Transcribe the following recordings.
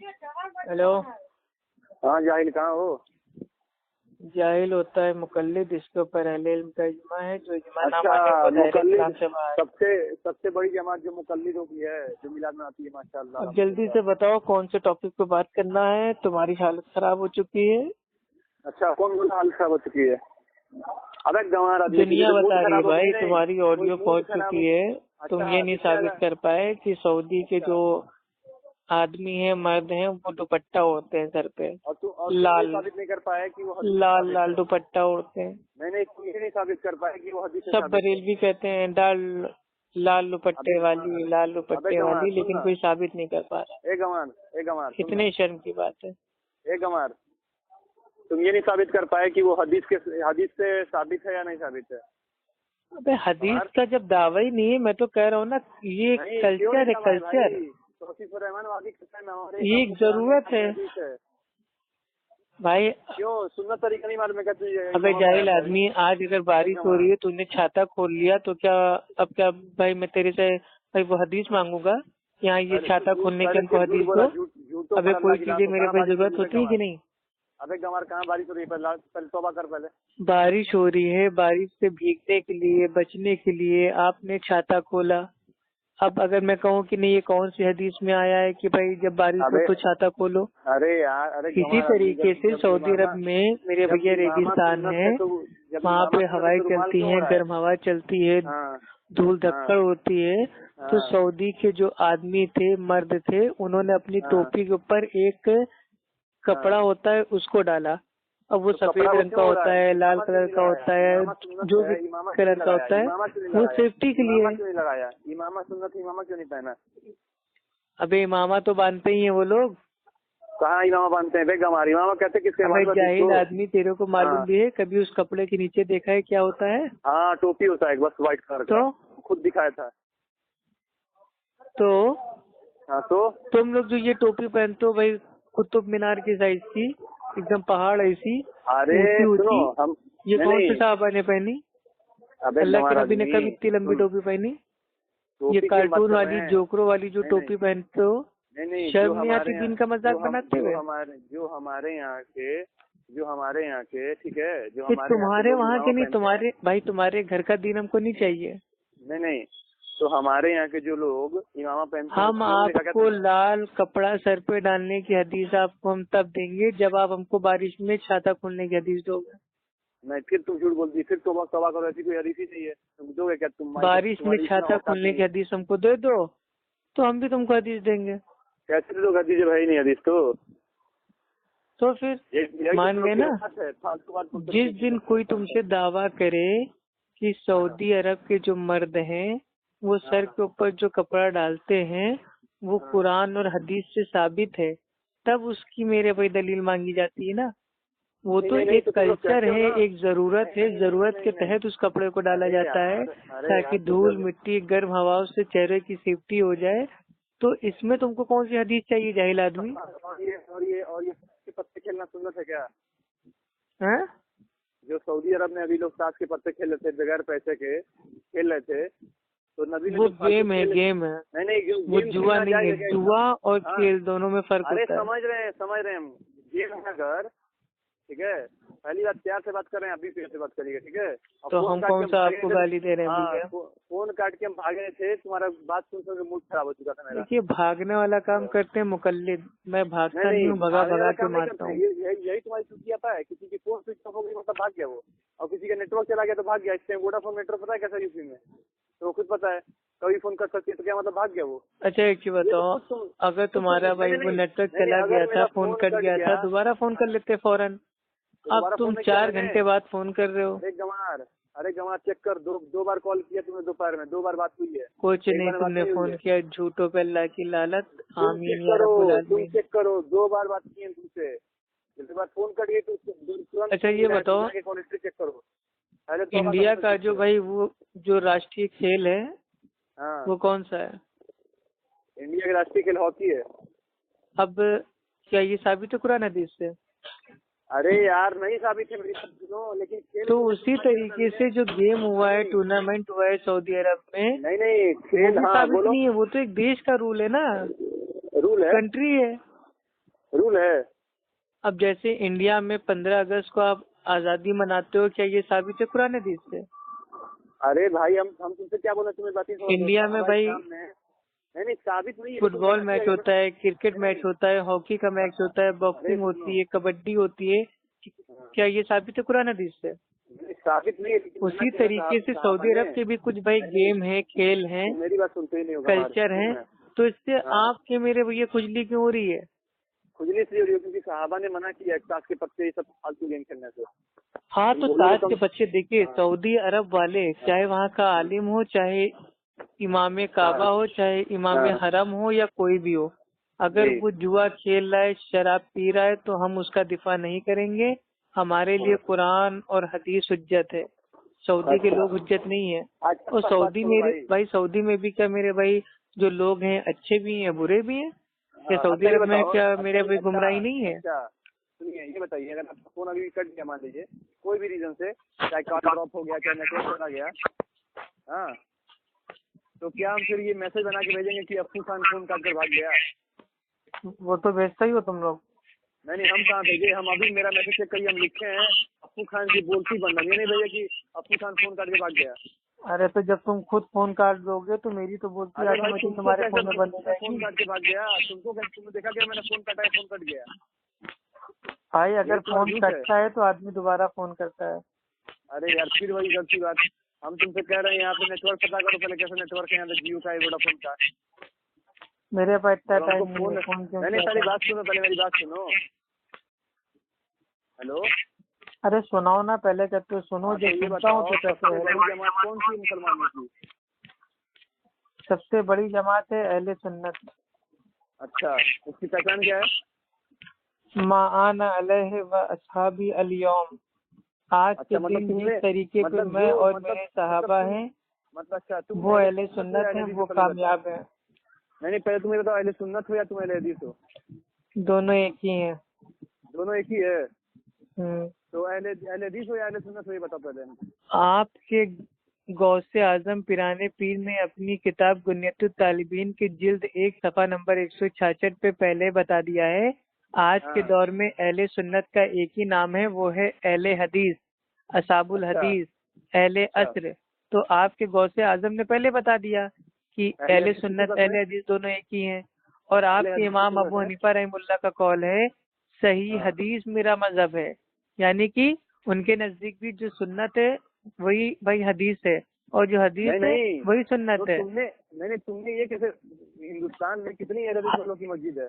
Hello. हाँ जाहिल कहाँ हो? जाहिल होता है मुकल्लिद, इसके ऊपर अहले इल्म का इजमा है। जो इजमा ना अच्छा, माने वो दायरे मुकल्लिद इस्लाम से बाहर। सबसे बड़ी जमात जो मुकल्लिदों की है, जो मिलाद में आती है, माशाअल्लाह। अब जल्दी से बताओ कौन से टॉपिक पे बात करना है। तुम्हारी हालत खराब हो चुकी है। अच्छा, कौन बोला हालत खराब हो चुकी है? अबे गंवार आदमी, दुनिया तो मूड बता रही है खराब हो भाई, गई नहीं, तुम्हारी कोई ऑडियो मूड पहुंच खराब चुकी हो। है। तुम अच्छा ये नहीं किसने साबित कर पाए कि सऊदी के जो आदमी है, मर्द हैं, वो दुपट्टा ओढ़ते हैं सर पे। और तू ये लाल साबित नहीं कर पाया कि वो हदीस से लाल साबित लाल है। दुपट्टा ओढ़ते हैं। मैंने ये नहीं साबित कर पाया कि वो हदीस से सब साबित है। बरेलवी कहते हैं लाल दुपट्टे वाली, लाल अबे दुपट्टे गंवार वाली, सुन लेकिन ना, कोई साबित नहीं कर पा रहा। ए गंवार सुन ना, कितने शर्म की बात है। ए गंवार, तुम ये नहीं साबित कर पाए कि वो हदीस से साबित है या नहीं साबित है। अबे हदीस गंवार का जब दावा ही नहीं है, मैं तो कह रहा हूँ ना, ये नहीं, क्यों नहीं कल्चर है, दबाए कल्चर। भाई? तौसीफ रहमान वादी कहता है हमारे ये इमाम एक को कुरान में जरूरत है हदीस है। भाई। क्यों सुन्नत तरीका नहीं मालूम है क्या तुझे? अबे इमाम जाहिल बयान आदमी, आज अगर बारिश हो रही जमा है, तूने छाता खोल लिया तो क्या? अब क्या भाई, मैं तेरे से भाई वो हदीस मांगूंगा? यहाँ ये अरे छाता खोलने की हमको फिर झूठ हदीस बोला, दो। झूठ तो अबे बोला कोई अल्लाह की लात चीजें हो। मेरे कहाँ पे बारिश हो जरूरत रही है होती है कि गंवार? नहीं? अबे गंवार कहाँ बारिश हो रही है? पहले तौबा कर पहले। बारिश हो रही है, बारिश से भीगने के लिए, बचने के लिए आपने छाता खोला। अब अगर मैं कहूँ कि नहीं, ये कौन सी हदीस में आया है कि भाई जब बारिश हो अबे तो छाता खोलो? अरे यार, अरे इसी गंवार आदमी, तरीके से सऊदी अरब में मेरे जब भैया इमामा रेगिस्तान सुन्नत है, है तो जब वहाँ इमामा पे सुन्नत है हवाएं तो रुमाल चलती क्यों हो हैं, रहा है? गर्म हवा चलती है, हाँ धूल हाँ धक्कड़ होती है। तो हाँ सऊदी के जो आदमी थे, मर्द थे, उन्होंने अपनी हाँ टोपी के ऊपर एक कपड़ा हाँ। होता है उसको डाला। अब वो तो कपड़ा सफेद वो रंग का क्यों हो रहा होता है? है, लाल इमामा क्यों कलर नहीं का लगाया? होता है, इमामा सुन्नत जो भी है, इमामा क्यों नहीं कलर का लगाया? होता है, इमामा क्यों नहीं वो लगाया? सेफ्टी के लिए इमामा है। क्यों नहीं लगाया? इमामा सुन्नत है, इमामा क्यों नहीं पहना? अबे इमामा तो बांधते ही हैं वो लोग। कहाँ इमामा बांधते हैं? बेग हमारे इमामा कहते किसके? अबे मालूम है जाहिल तुझको? आदमी, तेरे को मालूम हाँ भी है? कभी उस कपड़े के नीचे देखा है क्या होता है? हाँ, टोपी होता है बस व्हाइट कलर का, तो खुद दिखाया था। तो हाँ तो तुम लोग जो ये टोपी पहनते हो भाई, कुतुब मीनार की साइज की, एकदम पहाड़ ऐसी अरे ऊंची सुनो, ऊंची, हम ये नहीं कौन से नहीं, साहबा ने पहनी? अबे अल्लाह के गंवार नबी ने आदमी कब इतनी लंबी सुन, टोपी पहनी? ये टोपी की बात कार्टून कर रहे वाली, हैं। जोकरों वाली जो नहीं नहीं टोपी पहनते हो, नहीं नहीं, शर्म नहीं आती दिन का मजाक बनाते हुए? जो हमारे यहाँ के ठीक है, जो ये हमारे यहाँ के तुम्हारे लोग वहाँ इमामा के नहीं, पहनते हैं। तुम्हारे भाई, तुम्हारे घर का दिन हमको नहीं चाहिए। नहीं नहीं, तो हमारे यहाँ के जो लोग इमामा पहनते हैं हम उसके लोगों ने क्या आपको कहते हैं? लाल कपड़ा सर पे डालने की हदीस आपको हम तब देंगे जब आप हमको बारिश में छाता खोलने की हदीस दोगे। नहीं, फिर तुम झूठ बोलती, फिर तौबा तौबा करो, ऐसी कोई हदीस ही नहीं है। तुम दोगे क्या? बारिश में तुम्हारी इतना छाता औकात खोलने नहीं की है। हदीस हमको दे दो तो हम भी तुमको हदीस देंगे। कैसे लोग हदीस है भाई? नहीं हदीस तो फिर यही तो मान तुम गए लोग की ना। औकात है, फालतू बात बोलते जिस रहते दिन कोई तुमसे दावा करे कि हो। सऊदी अरब के जो मर्द हैं वो सर के ऊपर जो कपड़ा डालते हैं वो कुरान और हदीस से साबित है, तब उसकी मेरे भाई दलील मांगी जाती है ना। वो नहीं तो नहीं नहीं, एक तो तुम लोग कल्चर कहते हो है, ना। एक जरूरत है, नहीं नहीं नहीं जरूरत नहीं के नहीं, तहत उस कपड़े को डाला अरे जाता है यार, अरे ताकि यार तुम धूल लोग, मिट्टी गर्म हवाओं से चेहरे की सेफ्टी हो जाए। तो इसमें तुमको कौन सी हदीस चाहिए जाहिल आदमी? और ये के पत्ते खेलना सुन्नत है क्या? हाँ, जो सऊदी अरब में अभी लोग ताश के पत्ते खेल रहे थे, बगैर पैसे के खेल रहे थे, तो नबी ने वो जो फालतू गेम है, खेल, गेम है, नहीं नहीं, वो गेम जुआ खेलना नहीं जायज है। है क्या इस्लाम? जुआ और हाँ, खेल दोनों में फर्क अरे होता है। समझ रहे हैं हम। गेम है अगर, ठीक है, पहली बात प्यार से बात कर रहे हैं, अभी प्यार से बात करिए, ठीक है। और तो फोन हम काट के कौन हम सा भागे आपको थे। गाली दे रहे हैं हाँ, भैया? फोन काट के हम भागे थे, तुम्हारा बात सुन सुन के मूड खराब हो चुका था मेरा। देखिए, भागने वाला काम करते हैं मुकल्लिद, मैं नहीं भागता नहीं नहीं, हूँ, भगा भागने भगा वाला के काम नहीं मारता करते, हूँ। यही तुम्हारी चुतियापा है। किसी की फोन स्विच ऑफ हो गई मतलब भाग गया वो, और किसी का नेटवर्क चला गया तो भाग गया। इस टाइम वोडाफोन नेटवर्क पता है कैसा यूपी में, तो वो खुद पता है, कभी फोन कर सकती है, तो क्या मतलब भाग गया वो? अच्छा एक चीज ये तो बताओ, अगर तुम्हारा भाई वो नहीं नेटवर्क नहीं नहीं, चला गया अगर था, मेरा फोन फोन कट कट गया था, गया दोबारा फोन कर लेते फौरन। तो अब दोबारा फोन तुम नहीं किया 4 मैंने। घंटे बाद फोन कर रहे हो। अरे गंवार चेक कर, दो बार कॉल किया तुमने दोपहर में, 2 बार बात हुई है, कुछ एक नहीं, बार बात तुमने नहीं हुई फोन है। किया झूठों पे अल्लाह की लानत, आमीन या रब्बुल तुम आलमीन। चेक करो, 2 बार बात की है तुमसे। जिसके बाद फोन कट गई तो तुरंत अच्छा ये बताओ, कॉल हिस्ट्री चेक करो, पहले तौबा करो इंडिया फिर का जो पूछो। भाई वो जो राष्ट्रीय खेल है हाँ, वो कौन सा है? इंडिया के राष्ट्रीय खेल हॉकी है। अब क्या ये साबित है कुरान हदीस से? अरे यार नहीं साबित है, मेरी बात सुनो, लेकिन खेल तो को उसी मुसलमान के तरीके सामने। से जो गेम हुआ है, नहीं टूर्नामेंट हुआ है सऊदी अरब में, नहीं नहीं, वो खेल, भी हाँ साबित बोलो। नहीं है। वो तो एक देश का रूल है ना, रूल है, कंट्री है। रूल है। अब जैसे इंडिया में 15 अगस्त को आप आजादी मनाते हो, क्या ये साबित है कुरान हदीस से? अरे भाई हम तुमसे क्या बोला, तुम्हें बातें इंडिया में भाई नहीं साबित नहीं है। फुटबॉल मैच होता है, क्रिकेट मैच होता है, हॉकी का मैच होता है, बॉक्सिंग होती है, कबड्डी होती है, क्या ये साबित है कुरान हदीस से? साबित नहीं है। उसी तरीके से सऊदी अरब के भी कुछ भाई गेम है, खेल है, मेरी बात सुनते ही नहीं होगा, कल्चर है, तो इससे आपके मेरे भैया खुजली क्यों हो रही है? खुजली इसलिए हो रही है क्योंकि साहबा ने मना किया ताश के पत्ते ये सब फालतू गेम खेलने से। हाँ, तो ताश के बच्चे देखिए, सऊदी अरब वाले चाहे वहाँ का आलिम हो, चाहे इमाम काबा हो, चाहे इमाम हरम हो, या कोई भी हो, अगर वो जुआ खेल रहा है, शराब पी रहा है, तो हम उसका दिफा नहीं करेंगे। हमारे लिए कुरान और हदीस हुज्जत है, सऊदी के लोग हुज्जत नहीं है। और सऊदी मेरे भाई, सऊदी में भी क्या मेरे भाई जो लोग हैं अच्छे भी हैं बुरे भी हैं? क्या सऊदी अरब में क्या मेरे भाई गुमराही नहीं है? सुनिए ये बताइए, अगर आपका फोन अभी कट गया मान लीजिए कोई भी रीजन से, चाहे कॉल ड्रॉप हो गया, चाहे नेटवर्क चला गया, हाँ, तो क्या हम फिर ये मैसेज बना के भेजेंगे कि अफू खान फोन काट कर भाग गया? वो तो भेजता ही हो तुम लोग। नहीं हम कहाँ भेजे, हम अभी मेरा मैसेज चेक करिए, हम लिखे हैं अफू खान की बोलती बंद, ये नहीं भैया कि अफू खान फोन काट के भाग गया। अरे तो जब तुम खुद फोन काट दोगे तो मेरी तो बोलती ऑटोमेटिक तुम्हारे फोन में बंद हो जाएगी। फोन काट के भाग गया, तुमको तुमने देखा क्या मैंने फोन काटा है, फोन कट गया? भाई अगर फोन कटता है तो आदमी दोबारा फोन करता है। अरे यार फिर वही गलती बात, हम तुमसे कह रहे हैं यहाँ पे नेटवर्क पता करो पहले, कैसे नेटवर्क है यहाँ पे, जियो का है, वोडाफोन का। मेरे पास इतना टाइम नहीं, पहले बात सुनो, पहले मेरी बात सुनो। हेलो, अरे सुनाओ ना, पहले कहते हो सुनो, जब सुनता हूँ तो कहते हो। जमात कौन सी मुसलमानों की? सबसे बड़ी जमात है अहले सुन्नत। अच्छा, उसकी पहचान क्या है? मा आना अलैहि व अस्हाबी अल यौम, आज के दिन जिस तरीके पे मैं और मेरे सहाबा हैं, मतलब वो अहले सुन्नत हैं, वो कामयाब है। नहीं पहले तुम ये बताओ, अहले सुन्नत हो या तुम अहले हदीस हो? दोनों एक ही हैं। दोनों एक ही है? तो अहले हदीस हो या अहले सुन्नत हो, ये बताओ पहले। आपके गौसे आजम पिराने पीर ने अपनी किताब गुनियतुत तालिबीन की जिल्द 1 सफ़ा नंबर 166 पे पहले बता दिया है, आज के दौर में अहले सुन्नत का एक ही नाम है, वो है अहले हदीस, असाबुल हदीस, अहले अस्र। तो आपके गौसे आजम ने पहले बता दिया कि अहले सुन्नत अहले हदीस दोनों एक ही हैं। और आपके इमाम अबू हनीफा रहमुल्लाह का कौल है सही हदीस मेरा मजहब है, यानी कि उनके नजदीक भी जो सुन्नत है वही भाई हदीस है, और जो हदीस है वही सुन्नत है। तुमने ये कैसे, हिंदुस्तान में कितनी अहले हदीस वालों की मस्जिद है?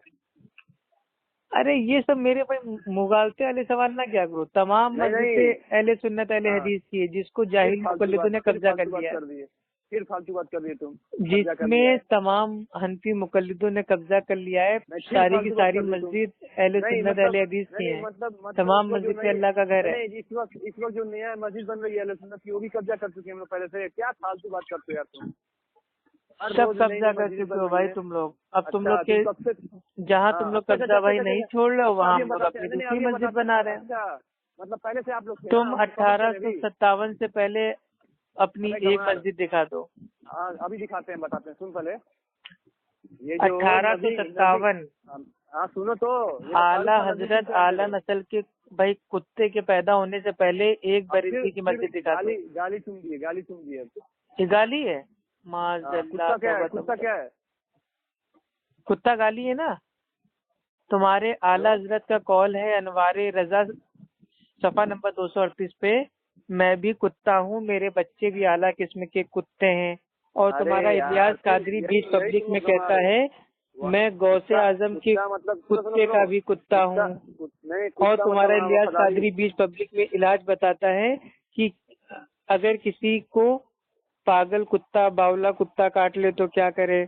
अरे ये सब मेरे भाई मुगालते वाले सवाल ना क्या करो, तमाम मस्जिदें अहले सुन्नत अहले हदीस की है, जिसको जाहिल मुकल्लिदों ने कब्जा कर लिया है। फिर फालतू बात कर रही है तुम, जिसमें तमाम हनफी मुकल्लिदों ने कब्जा कर लिया है। सारी की सारी मस्जिद अहले सुन्नत अहले हदीस की है, तमाम मस्जिद पे अल्लाह का घर है। इस वक्त जो नया मस्जिद बन रही है अहले सुन्नत की, वो भी कब्जा कर चुके हैं हम लोग पहले से। क्या फालतू बात करते हो यार तुम? सब कब्जा कर चुके हो भाई तुम लोग। अब तुम लोग के जहाँ तुम लोग कब्जा भाई नहीं छोड़ रहे हो, वहाँ हम लोग अपनी दूसरी मस्जिद बना रहे हैं। मतलब पहले से आप लोग, तुम 1857 से पहले अपनी एक मस्जिद दिखा दो। अभी दिखाते हैं, बताते हैं, सुन पहले। ये 1857, हाँ सुनो तो, आला हजरत आला नस्ल के भाई कुत्ते के पैदा होने से पहले एक बरेली की मस्जिद दिखा दो। गाली सुन दी है, गाली सुन दी है। ये गाली है? कुत्ता क्या है? कुत्ता क्या है? कुत्ता गाली है ना? तुम्हारे आला हजरत का कॉल है अनवारे रजा सफा नंबर 238 पे, मैं भी कुत्ता हूँ, मेरे बच्चे भी आला किस्म के कुत्ते हैं। और तुम्हारा इलियास कादरी बीच पब्लिक में कहता है मैं गौसे आजम के कुत्ते का भी कुत्ता हूँ। और तुम्हारा इलियास कादरी बीच पब्लिक में इलाज बताता है कि अगर किसी को पागल कुत्ता बावला कुत्ता काट ले तो क्या करे।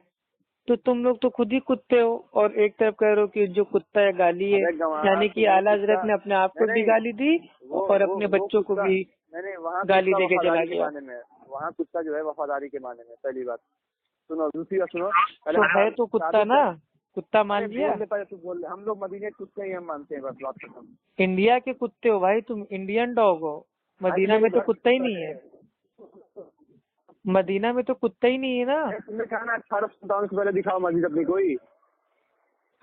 तो तुम लोग तो खुद ही कुत्ते हो, और एक तरफ कह रहे हो कि जो कुत्ता है गाली है, यानी कि आला हजरत ने अपने आप को भी गाली दी और अपने बच्चों को भी गाली देके चला गया। वहाँ कुत्ता जो है वफादारी के माने में, पहली बात सुनो। दूसरी बात सुनो, तो है तो कुत्ता ना, कुत्ता मान लिया। तू बोल, हम लोग मदीने के कुत्ते ही हम मानते हैं, बस बात खत्म। इंडिया के कुत्ते हो भाई तुम, इंडियन डॉग हो। मदीना में तो कुत्ता ही नहीं है, मदीना में तो कुत्ता ही नहीं है ना। तुमने कहा ना 1857 से पहले दिखाओ मस्जिद अपनी कोई।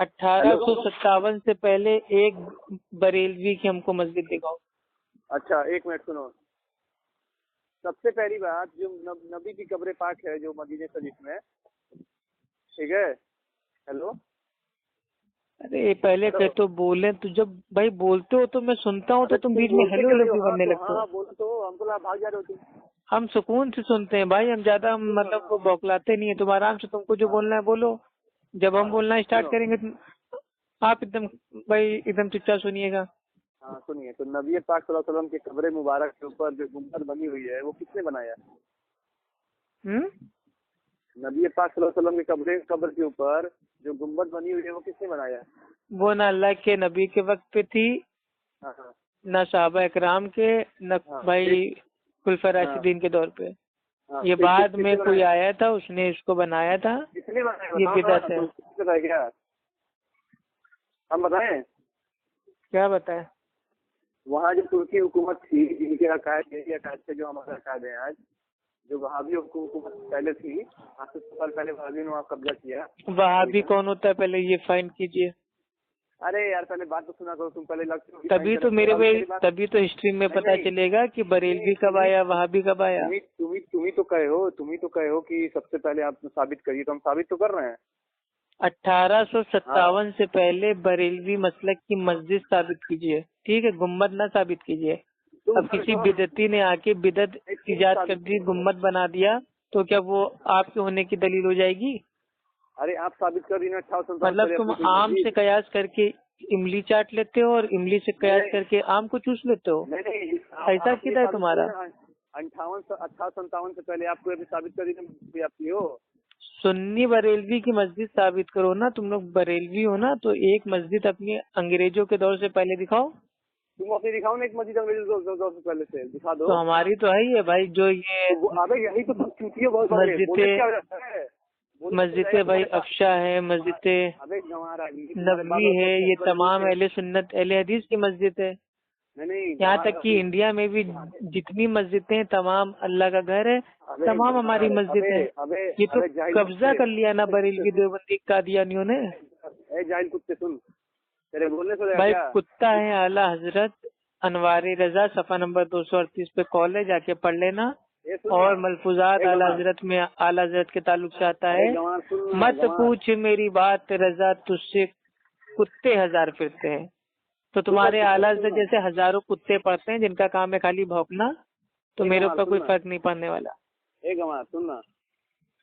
1857 से पहले एक बरेलवी की हमको मस्जिद दिखाओ। अच्छा, एक मिनट सुनो। सबसे पहली बात, जो नबी की कब्र पाक है जो मदीने शरीफ में, ठीक है। हेलो। अरे पहले के तो बोले, तो जब भाई बोलते हो तो मैं सुनता हूँ, तो तुम बीच में हेलो हेलो क्यों करने लगते हो? हाँ बोलो तो, हमको लगा भाग जा रहे हो तुम। हम सुकून से सुनते हैं भाई, हम ज्यादा मतलब वो बौखलाते नहीं है। तुम आराम से, तुमको जो बोलना है बोलो। जब हम बोलना स्टार्ट करेंगे आप एकदम भाई एकदम चुपचाप सुनिएगा। हाँ सुनिए, तो नबी पाक सल्लल्लाहु अलैहि वसल्लम के कब्र मुबारक के ऊपर जो गुम्बद बनी हुई है वो किसने बनाया? नबी पाक सल्लल्लाहु अलैहि वसल्लम के कब्र के ऊपर जो गुम्बद बनी हुई है वो किसने बनाया? वो ना अल्लाह के नबी के वक्त पे थी, हाँ हाँ न सहाबा इकराम के, न भाई खुलफा राशिदीन के दौर पे। हाँ, ये बाद में कोई आया था, उसने इसको बनाया था। किसने बनाया? ये बिदअत है। बताए क्या? हम बताएं? क्या बताए? वहाँ जो तुर्की हुकूमत थी, जिनके अकायद यही अकायद थे जो हमारे अकायद हैं आज, जो वहाबी हुकूमत पहले थी, आज से 100 साल पहले वहाबी ने वहाँ कब्जा किया। वहाबी कौन होता है पहले ये फाइंड कीजिए। अरे यार पहले बात तो सुना करो, तुम पहले लगते हो तभी तो हिस्ट्री में पता चलेगा कि बरेलवी कब आया, वहाबी कब आया। तुम ही तो कहे हो कि सबसे पहले आप साबित करिए, तो हम साबित तो कर रहे हैं। 1857 से पहले बरेलवी मसलक की मस्जिद साबित कीजिए, ठीक है, गुम्बद ना साबित कीजिए। अब किसी बिदती ने आके बिदत इजाद कर दी, गुम्बद बना दिया, तो क्या वो आपके होने की दलील हो जाएगी? अरे आप साबित कर रही ना, 1857 मतलब तुम आम से कयास करके इमली चाट लेते हो और इमली से कयास करके आम को चूस लेते हो। नहीं, ऐसा किधर है तुम्हारा? 1857 से पहले आपको अभी साबित कर दी आपकी हो। सुन्नी बरेलवी की मस्जिद साबित करो ना, तुम लोग बरेलवी हो ना, तो एक मस्जिद अपनी अंग्रेजों के दौर से पहले दिखाओ। तुम अपनी दिखाओ ना एक मस्जिद अंग्रेजों के दौर से पहले से दिखा दो। तो हमारी तो है ही है भाई, जो ये अबे यही तो बहुत मस्जिदें भाई अफशा है, मस्जिदें नबवी है, ये तमाम अहले सुन्नत अहले हदीस की मस्जिद है। यहाँ तक कि इंडिया में भी जितनी मस्जिदें तमाम अल्लाह का घर है, तमाम हमारी मस्जिद है। ये तो कब्जा कर लिया ना बरेलवी देवबंदी कादियानियों ने। जाहिल कुत्ते सुन, तेरे बोलने से भाई कुत्ता है आला हजरत अनवारी रजा, सफा नंबर 238 पे कॉल है, जाके पढ़ लेना। और मलफूजात आला हजरत में आला हजरत के ताल्लुक से आता है, मत पूछ मेरी बात रजा, तुझसे कुत्ते हजार फिरते हैं। तो तुम्हारे आला हजरत जैसे हजारों कुत्ते पड़ते हैं जिनका काम है खाली भौंकना, तो मेरे ऊपर कोई फर्क नहीं पड़ने वाला।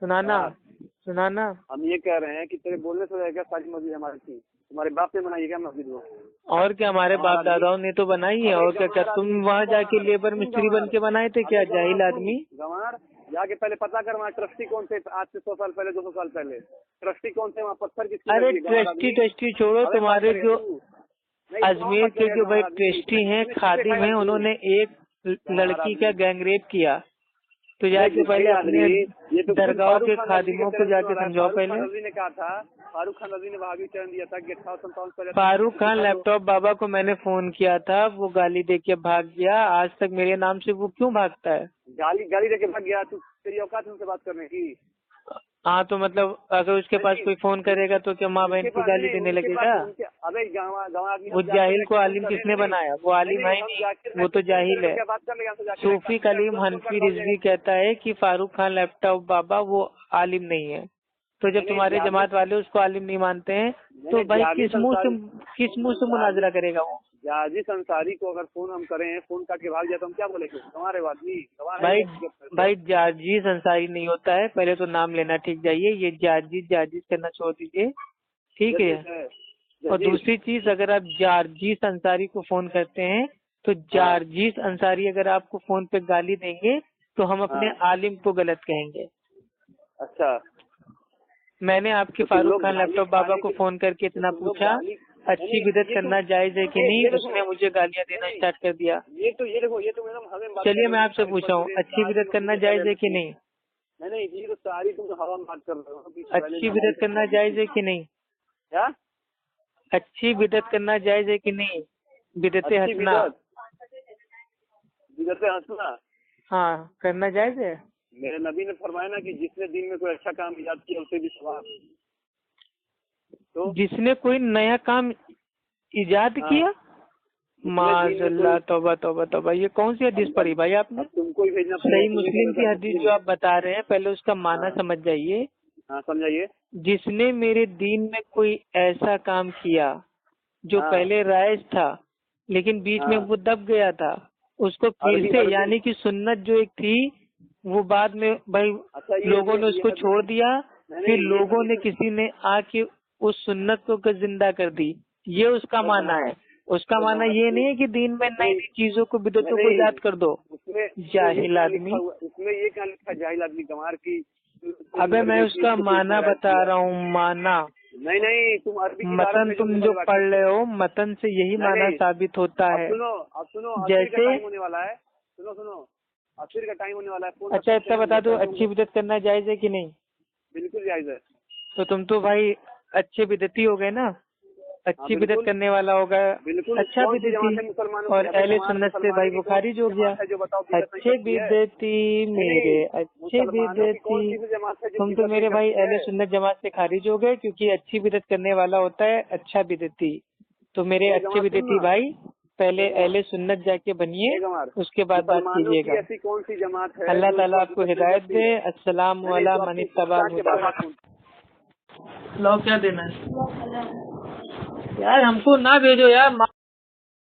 सुनाना। हम ये कह रहे हैं कि तेरे बोलने से रहेगा सारी मस्जिद हमारी थी, तुम्हारे बाप ने बनाई क्या मस्जिद वो? और क्या, हमारे बाप दादाओं ने तो बनाई है। और क्या तुम वहाँ जाके लेबर मिस्त्री बन के बनाए थे क्या, जाहिल आदमी? गंवार जाके पहले पता कर वहाँ ट्रस्टी कौन थे आज से 100 साल पहले, 200 साल पहले ट्रस्टी कौन थे वहाँ? पत्थर किसकी? अरे ट्रस्टी छोड़ो, तुम्हारे जो अजमेर के जो भाई ट्रस्टी हैं, खादिम हैं, उन्होंने एक लड़की का गैंगरेप किया, तो जाके पहले अपने दरगाह के खादिमों को जाके समझाओ पहले। ने कहा था, फारूक खान रजी ने वहां चरण दिया था कि 1857 फारूक खान लैपटॉप बाबा को मैंने फोन किया था, वो गाली दे के भाग गया। आज तक मेरे नाम से वो क्यों भागता है? गाली दे के भाग गया? तू तेरी औकात है उनसे बात करने की? हाँ तो मतलब अगर उसके पास कोई फोन करेगा तो क्या माँ बहन की गाली देने लगेगा? अबे वो जाहिल को आलिम किसने बनाया? वो आलिम है नहीं, वो तो जाहिल है। सूफी कलीम हनफी रिजवी कहता है कि फारूक खान लैपटॉप बाबा वो आलिम नहीं है। तो जब तुम्हारे जमात वाले उसको आलिम नहीं मानते हैं, तो भाई किस मुंह से मुनाजरा करेगा वो? जाजिस अंसारी को अगर फोन हम करें, फोन काट के भाग जाए तो हम क्या बोलेंगे? हमारे भाई जाजिस अंसारी नहीं होता है, पहले तो नाम लेना ठीक जाइए। ये जाजिस करना छोड़ दीजिए, ठीक है? और दूसरी चीज, अगर आप जार्जिस अंसारी को फोन करते हैं तो जार्जिस अंसारी अगर आपको फोन पे गाली देंगे तो हम अपने आलिम को गलत कहेंगे। अच्छा, मैंने आपके फारूक खान लैपटॉप बाबा को फोन करके इतना पूछा अच्छी बिदत करना जायज है कि नहीं, उसने मुझे गालियां देना स्टार्ट कर दिया। ये तो मैडम चलिए मैं आपसे पूछ रहा हूँ, अच्छी बिदत करना जायज है कि नहीं? नहीं, ये तो सारी तुम हवा में बात कर रहे हो। अच्छी बिदत करना जायज है कि नहीं? क्या अच्छी बिदत करना जायज है कि नहीं? बिदते हंसना हाँ करना जायज है। मेरे नबी ने फरमाया ना कि जिसने दिन में कोई अच्छा काम याद किया उसे भी सवाब। तो जिसने कोई नया काम इजाद हाँ। किया, जिसने माशाल्लाह, तौबा तौबा तौबा। ये कौन सी हदीस पढ़ी भाई आपने? अब तुमको ही भेजना पड़ेगा, सही तुम ही मुस्लिम की करोगे हदीस जो आप बता रहे हैं, पहले उसका माना हाँ। समझ जाइए। हाँ समझाइए। जिसने मेरे दीन में कोई ऐसा काम किया जो हाँ। पहले राइज था लेकिन बीच में हाँ। वो दब गया था, उसको फिर अरबी से, अरबी यानी कि सुन्नत जो एक थी वो बाद में भाई अच्छा लोगों ने उसको हदीस- छोड़ दिया, नहीं, फिर नहीं, ये लोगों ने हदीस- किसी ने आके उस सुन्नत को जिंदा कर दी। ये उसका माना है। उसका माना ये नहीं है कि दीन में नई नई चीजों को, बिदअतों को नहीं, याद कर दो। जाहिल आदमी। उसमें ये क्या लिखा जाहिल आदमी कमार की? अबे मैं उसका माना बता रहा हूँ, माना। नहीं नहीं, तुम अरबी की मतन तुम जो पढ़ रहे हो, मतन से यही नहीं, माना नहीं। साबित होता अब है। सुनो असर का जैसे टाइम होने वाला है। सुनो असर का टाइम होने वाला है। फोन अच्छा, रखते इतना हैं, बता दो, मैं अच्छी बिदत करना जायज है कि नहीं? बिल्कुल जायज है। तो तुम तो भाई अच्छे बिदती हो गए ना, अच्छी बिदत बिल्कुल। करने वाला होगा, बिल्कुल। अच्छा कौन सी जमात है बिदती। मुसलमानों और की? अबे अहले जमात सुन्नत से मुसलमानों भाई की कौन बुखारी सी जो गया। जमात है जो बताओ बिदत नहीं अच्छे करती है? बिदती मेरे, अच्छे मुसलमानों की कौन बिदती। सी जमात है जो तुम तो बिदत नहीं मेरे भाई करती अहले है? सुन्नत जमात से खारिज हो गए, क्योंकि अच्छी बिदत करने वाला होता है अच्छा बिदती। तो मेरे ये अच्छे जमात सुन बिदती ना। भाई, पहले ये जमात- अहले सुन्नत जाके बनिए, ये जमात उसके बाद बात मुसलमानों की कीजिएगा। ऐसी कौन सी जमात है अल्लाह जो ताला इसको आपको बिदत नहीं हिदायत करती दे। है? अस्सलाम नहीं, वाला तो मन अपनी इत्तबा जान के हुदा। बात सुन। लो क्या देना है यार, हमको ना भेजो यार।